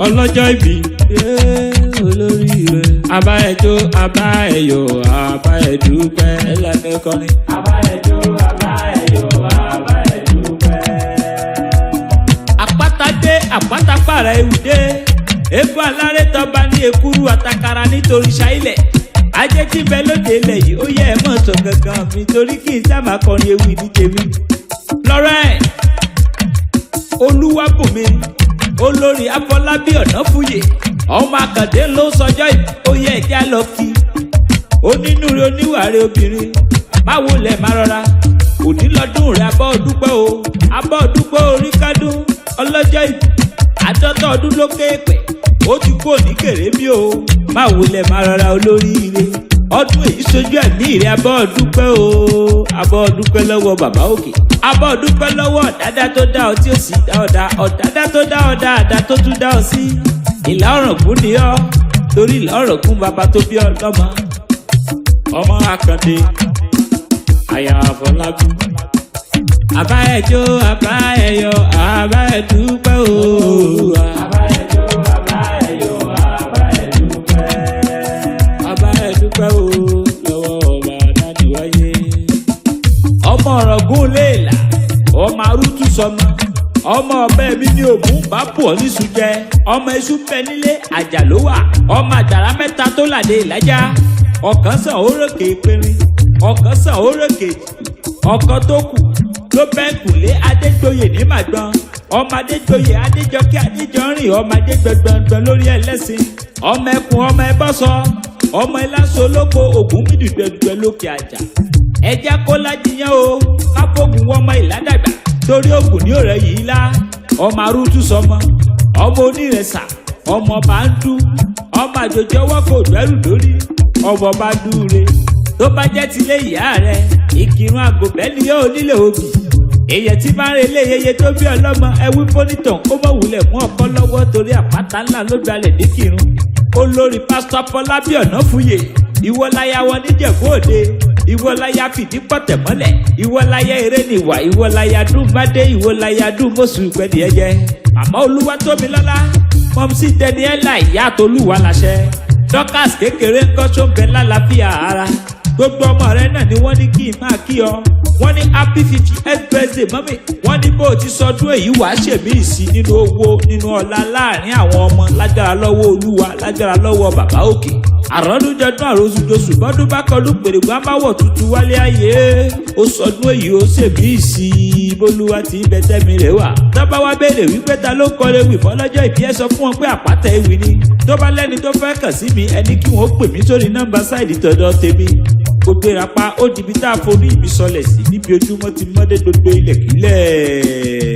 ọlọ́jọ́ ìbí olóríire. Àbá ẹjọ́ àbá ẹ̀yọ̀ àbá ẹ̀dúpẹ́ ẹlẹ́fẹ́ kọrin. Àbá ẹjọ́ àbá ẹ̀yọ̀ àbá ẹ̀dúpẹ́. Àpáta dé àpáta pààrà ewu dé. Eégún aláré tọba ní èkúrú àtàkàrà nítorí ṣáílẹ̀. Ajé tí bẹ lóde ilẹ̀ yìí ó yẹ ẹ mọ̀ sọ gangan mi torí kí n sábà kọrin ewì ní tèmi. Florence Olúwabùnmi olórí Afọlábí Ọ̀nàfúyè ọmọ Àkàndé ló sọjọ́ ìbí ó yẹ ẹ̀já lọ kí. Onínúure oníwàre obìnrin báwo lẹ̀ máa rọra òní lọ́dún rẹ̀ abọ́ ọdúpẹ́ o abọ́ ọdúpẹ́ orí kádùn ọlọ́jọ́ ìbí àádọ́ta ọdún ló kéèpẹ̀ ó ti kú òní kèrè mí o báwo lẹ̀ máa rọra olóríire ọdún èyí sojú ẹ̀mí rẹ̀ abọ́ ọdúpẹ́ o abọ́ ọdúpẹ́ lọ́wọ́ bàbá òkè abọ́ ọdúpẹ́ lọ́wọ́ ọ̀dádá tó dá ọ tí ó sì dá ọ̀dá ọ̀dádá tó dá ọ̀dá àdá tó tún dá ọ sí ìlà Ọ̀ràngún ni ọ́ torí ìlà Ọ̀ràngún bàbá tó bí ọ lọ́mọ ọmọ Àkàndé àyà Àfọlábí. Àbá ẹjọ́ àbá ẹ̀yọ̀ àbá ẹ̀dúpẹ́ o. Àbá ẹjọ́ àbá ẹ̀yọ̀ àbá ẹ̀dúpẹ́. Àbá ẹ̀dúpẹ́ o lọ́wọ́ ọba Adádìwáyé. Ọmọ Ọ̀ràngún léèlà ọmọ arútú sọmọ ọmọ ọbẹ mi ní ògún bá bù ọ níṣu jẹ ọmọ iṣu bẹ nílé àjà ló wà ọmọ àjàrà mẹ́ta tó làdé ìlàjà ọ̀kan sàn òrókè ìpẹrin ọ̀kan sàn òrókè ọ̀kan tó kù ló bẹ́ǹkù lé Adéjọyè ní Màgbọ́n ọmọ Adéjọyè Adéjọkẹ́ Adéjọrìn ọmọ Adégbẹ̀gbọ̀ngbọ̀n lórí ẹlẹ́sìn ọmọ ẹkùn ọmọ ẹbọ́sọ ọmọ ìlàsọ olóko ògún mídùúgbẹ̀dùgbẹ̀ lókè àjà ẹja kó lájiyàn o káfóògùn wọmọ ìládàgbà torí ògùn ní ọ̀rẹ́ yìí lá ọmọ arútú sọmọ ọmọ onírẹsà ọmọ bá ń dú ọmọ àjòjì ọwọ́ kò dẹ́rù lórí ọmọ bá dúre tó bá jẹ́ tilé ìyá rẹ ìkírun àgòbẹ́ ni yóò nílé òbí èyẹ tí máa ń relé yeye tó bí ọlọ́mọ ẹwí fónítàn ó mọ̀ wulẹ̀ mú ọkọ lọ́wọ́ torí àpáta ńlá ló gbalẹ̀ ní kírun olórí pásítọ̀ Afọlábí Ọ̀nàfúyè ìwọ láyà wọn níjẹ̀bú òde ìwọ láyà fìdí pọ̀tẹ̀ mọ́lẹ̀ ìwọ láyà eré nìwà ìwọ láyà dùn bádé ìwọ láyà dùn mọ́sù ìpẹ́ẹ́dì ẹ̀jẹ̀ màmá Olúwatómilọ́lá mọ́mísí Daniela ìyá àtolúwa láṣẹ Dorcas kékeré ńkọ́ tó ń bẹ lálàáfíà ara gbogbo ọmọ rẹ náà ni wọ́n ní kí n máa kí ọ wọ́n ní happy 50th birthday mọ́mí wọ́n ní bó o ti sọdún èyí wàá ṣèmí ìsí nínú owó nínú ọlá láàrin àwọn ọmọ lágbára lọ́wọ́ Olúwa lágbára lọ́wọ́ bàbá òkè àrọ́dúnjọdún àròsùjọsù bọ́dún bá kọdún pèrègbà máwọ̀ tuntun wálé ayé ó sọdún èyí ó ṣèmí ìsí bólúwa tí bẹ́tẹ́mi rẹ̀ wà tọ́ba wá béèrè wípé ta ló kọ́lé wì fọ́lọ́jọ́ ìbí ẹ sọ fún wọn pé àpáta ewì ni tó bá lẹ́ni tó fẹ́ kàn sí mi ẹni kí wọ́n pè mí sórí nọ́mbà sáìdì tọ̀dọ̀ tèmi gbogbo ìrapá ó dìbí tá a forí ìbí sọlẹ̀ sí níbi ojúmọ́ ti mọ́dé gbogbo ilẹ̀kílẹ̀.